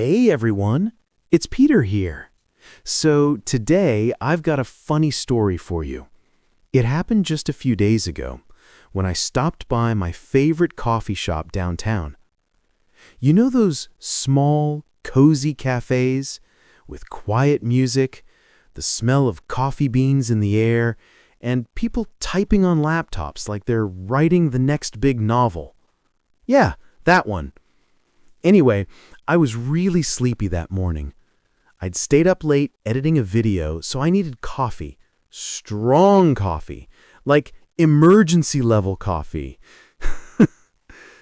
Hey everyone, it's Peter here. So today I've got a funny story for you. It happened just a few days ago when I stopped by my favorite coffee shop downtown. You know those small, cozy cafes with quiet music, the smell of coffee beans in the air, and people typing on laptops like they're writing the next big novel? Yeah, that one. Anyway, I was really sleepy that morning. I'd stayed up late editing a video, so I needed coffee. Strong coffee. Like emergency level coffee.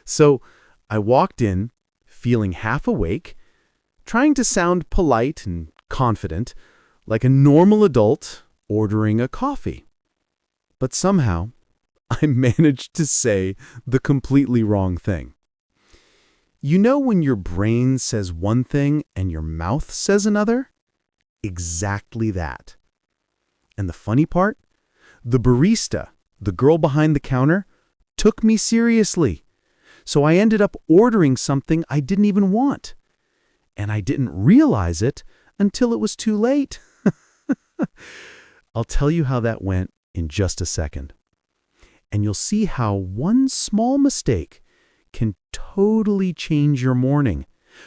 So I walked in, feeling half awake, trying to sound polite and confident, like a normal adult ordering a coffee. But somehow, I managed to say the completely wrong thing. You know when your brain says one thing and your mouth says another? Exactly that. And the funny part? The barista, the girl behind the counter, took me seriously. So I ended up ordering something I didn't even want. And I didn't realize it until it was too late. I'll tell you how that went in just a second. And you'll see how one small mistake can totally change your morning.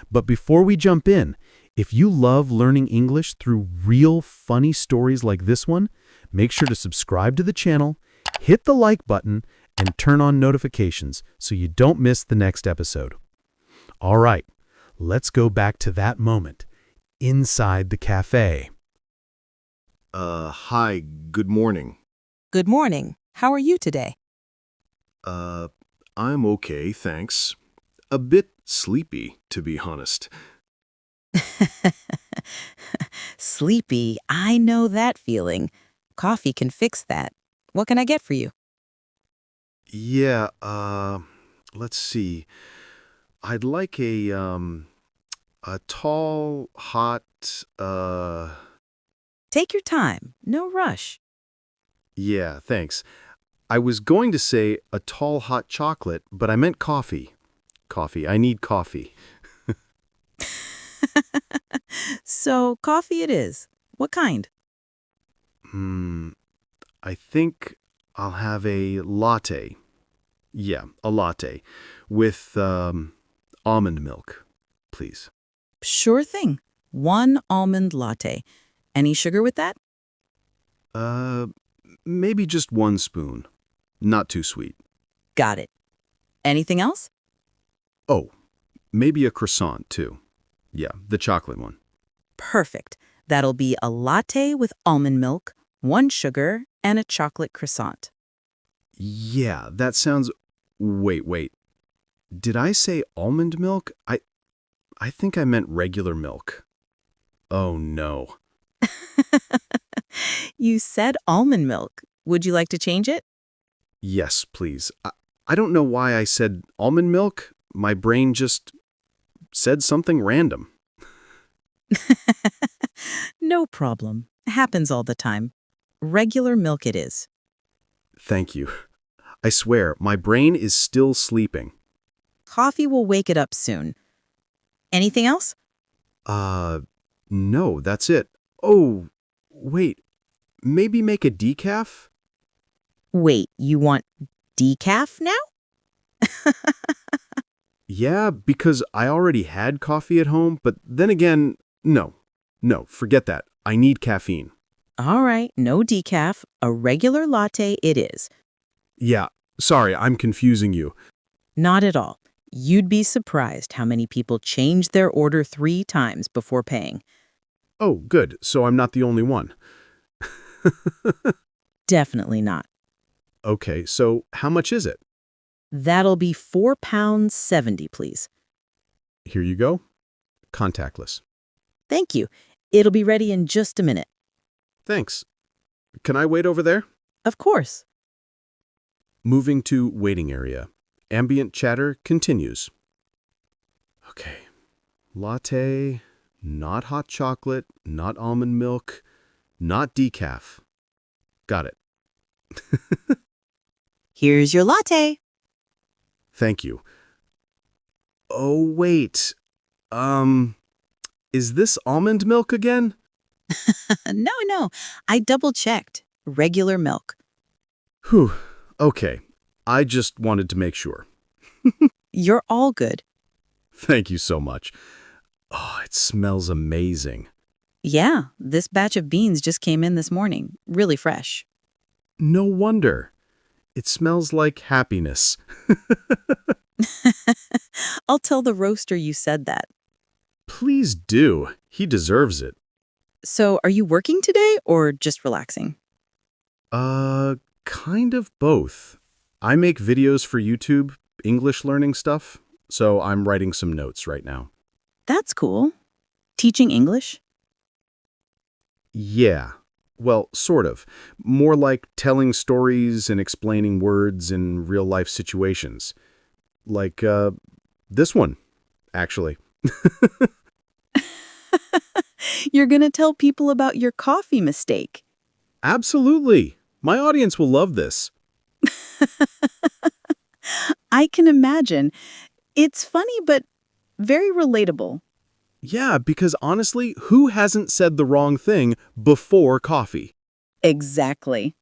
But before we jump in, if you love learning English through real funny stories like this one, make sure to subscribe to the channel, hit the like button, and turn on notifications so you don't miss the next episode. All right, let's go back to that moment inside the cafe. Hi, good morning. Good morning. How are you today? I'm okay, thanks. A bit sleepy, to be honest. Sleepy. I know that feeling. Coffee can fix that. What can I get for you? Yeah, let's see. I'd like a tall, hot, Take your time. No rush. yeah, thanks. I was going to say a tall, hot chocolate, but I meant coffee. Coffee. I need coffee. So, coffee it is. What kind? I think I'll have a latte. Yeah, a latte. With, almond milk, please. Sure thing. 1 almond latte. Any sugar with that? Maybe just 1 spoon. Not too sweet. Got it. Anything else? Oh, maybe a croissant, too. Yeah, the chocolate one. Perfect. That'll be a latte with almond milk, 1 sugar, and a chocolate croissant. Yeah, that sounds... Wait. Did I say almond milk? I think I meant regular milk. Oh, no. You said almond milk. Would you like to change it? Yes, please. I don't know why I said almond milk. My brain just said something random. No problem. Happens all the time. Regular milk it is. Thank you. I swear, my brain is still sleeping. Coffee will wake it up soon. Anything else? No, that's it. Oh, wait. Maybe make a decaf? Wait, you want decaf now? Yeah, because I already had coffee at home, but then again, no, forget that. I need caffeine. All right, no decaf. A regular latte it is. Yeah, sorry, I'm confusing you. Not at all. You'd be surprised how many people change their order 3 times before paying. Oh, good, so I'm not the only one. Definitely not. Okay, so how much is it? That'll be £4.70, please. Here you go. Contactless. Thank you. It'll be ready in just a minute. Thanks. Can I wait over there? Of course. Moving to waiting area. Ambient chatter continues. Okay. Latte, not hot chocolate, not almond milk, not decaf. Got it. Here's your latte. Thank you. Oh, wait. Is this almond milk again? No, I double-checked. Regular milk. Whew. Okay. I just wanted to make sure. You're all good. Thank you so much. Oh, it smells amazing. Yeah, this batch of beans just came in this morning. Really fresh. No wonder. It smells like happiness. I'll tell the roaster you said that. Please do. He deserves it. So, are you working today or just relaxing? Kind of both. I make videos for YouTube, English learning stuff, so I'm writing some notes right now. That's cool. Teaching English? Yeah. Well, sort of. More like telling stories and explaining words in real-life situations. Like, this one, actually. You're gonna tell people about your coffee mistake. Absolutely. My audience will love this. I can imagine. It's funny, but very relatable. Yeah, because honestly, who hasn't said the wrong thing before coffee? Exactly.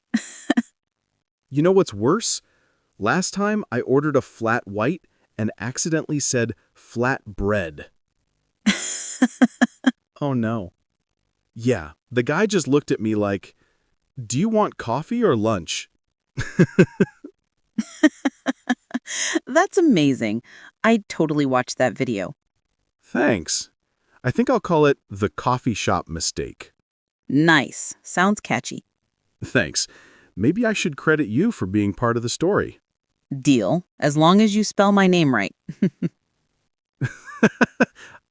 You know what's worse? Last time I ordered a flat white and accidentally said flat bread. Oh no. Yeah, the guy just looked at me like, "Do you want coffee or lunch?" That's amazing. I totally watched that video. Thanks. I think I'll call it the coffee shop mistake. Nice. Sounds catchy. Thanks. Maybe I should credit you for being part of the story. Deal. As long as you spell my name right.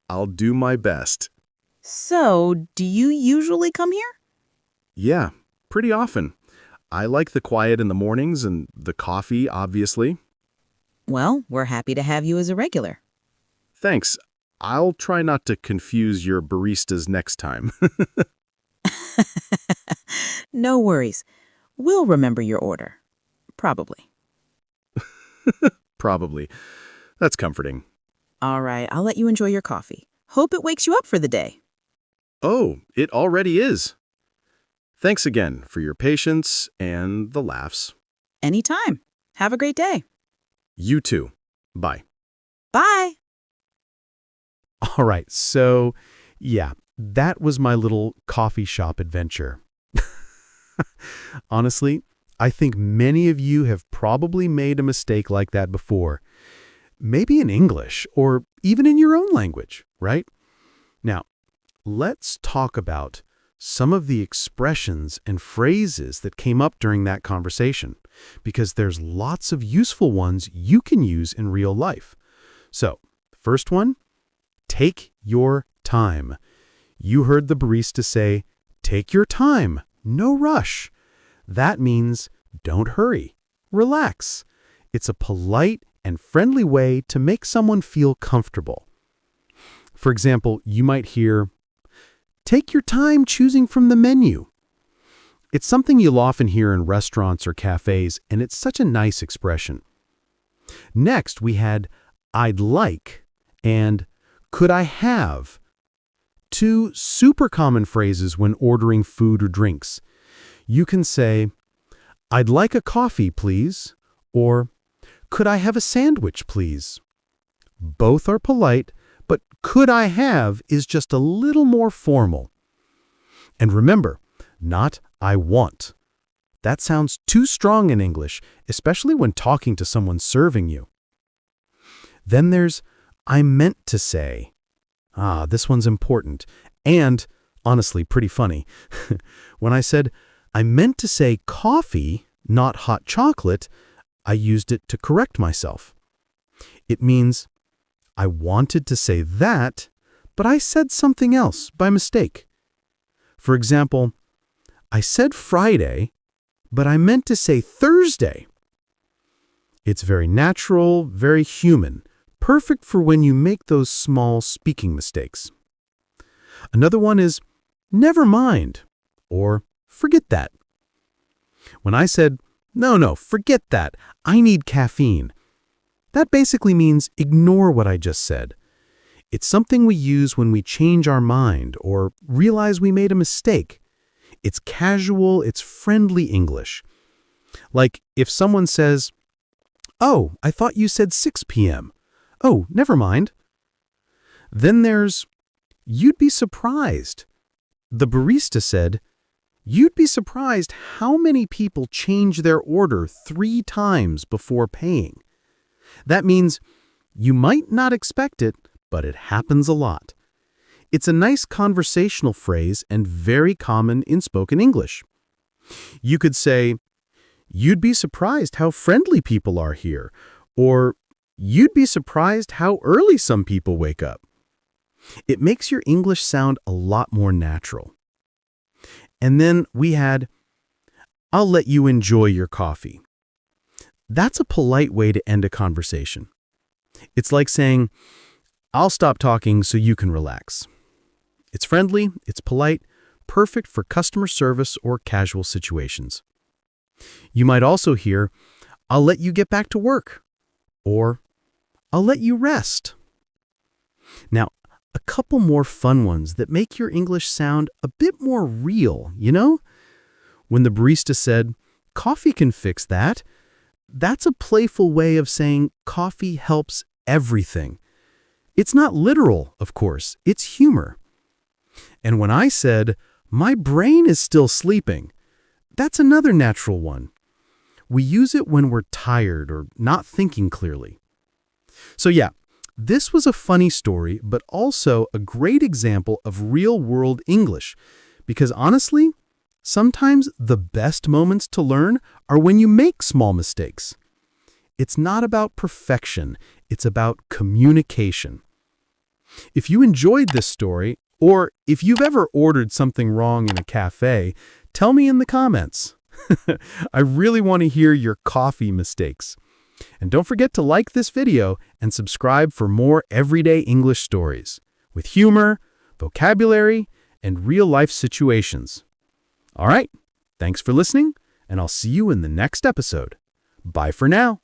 I'll do my best. So, do you usually come here? Yeah, pretty often. I like the quiet in the mornings and the coffee, obviously. Well, we're happy to have you as a regular. Thanks. I'll try not to confuse your baristas next time. No worries. We'll remember your order. Probably. Probably. That's comforting. All right, I'll let you enjoy your coffee. Hope it wakes you up for the day. Oh, it already is. Thanks again for your patience and the laughs. Anytime. Have a great day. You too. Bye. Bye. All right, so yeah, that was my little coffee shop adventure. Honestly, I think many of you have probably made a mistake like that before. Maybe in English or even in your own language, right? Now, let's talk about some of the expressions and phrases that came up during that conversation, because there's lots of useful ones you can use in real life. So, first one, take your time. You heard the barista say, take your time, no rush. That means don't hurry, relax. It's a polite and friendly way to make someone feel comfortable. For example, you might hear, take your time choosing from the menu. It's something you'll often hear in restaurants or cafes, and it's such a nice expression. Next, we had I'd like and could I have? Two super common phrases when ordering food or drinks. You can say, I'd like a coffee, please, or could I have a sandwich, please? Both are polite, but could I have is just a little more formal. And remember, not I want. That sounds too strong in English, especially when talking to someone serving you. Then there's I meant to say. This one's important and, honestly, pretty funny. When I said, I meant to say coffee, not hot chocolate, I used it to correct myself. It means, I wanted to say that, but I said something else by mistake. For example, I said Friday, but I meant to say Thursday. It's very natural, very human, perfect for when you make those small speaking mistakes. Another one is, never mind, or forget that. When I said, no, forget that, I need caffeine, that basically means ignore what I just said. It's something we use when we change our mind or realize we made a mistake. It's casual, it's friendly English. Like if someone says, "Oh, I thought you said 6 p.m. Oh, never mind." Then there's, "You'd be surprised." The barista said, "You'd be surprised how many people change their order 3 times before paying." That means you might not expect it, but it happens a lot. It's a nice conversational phrase and very common in spoken English. You could say, "You'd be surprised how friendly people are here," or "You'd be surprised how early some people wake up." It makes your English sound a lot more natural. And then we had, "I'll let you enjoy your coffee." That's a polite way to end a conversation. It's like saying, "I'll stop talking so you can relax." It's friendly, it's polite, perfect for customer service or casual situations. You might also hear, "I'll let you get back to work," or "I'll let you rest." Now, a couple more fun ones that make your English sound a bit more real, you know? When the barista said, "Coffee can fix that," that's a playful way of saying coffee helps everything. It's not literal, of course, it's humor. And when I said, "My brain is still sleeping," that's another natural one. We use it when we're tired or not thinking clearly. So yeah, this was a funny story, but also a great example of real-world English. Because honestly, sometimes the best moments to learn are when you make small mistakes. It's not about perfection, it's about communication. If you enjoyed this story, or if you've ever ordered something wrong in a cafe, tell me in the comments. I really want to hear your coffee mistakes. And don't forget to like this video and subscribe for more everyday English stories with humor, vocabulary, and real-life situations. All right, thanks for listening, and I'll see you in the next episode. Bye for now.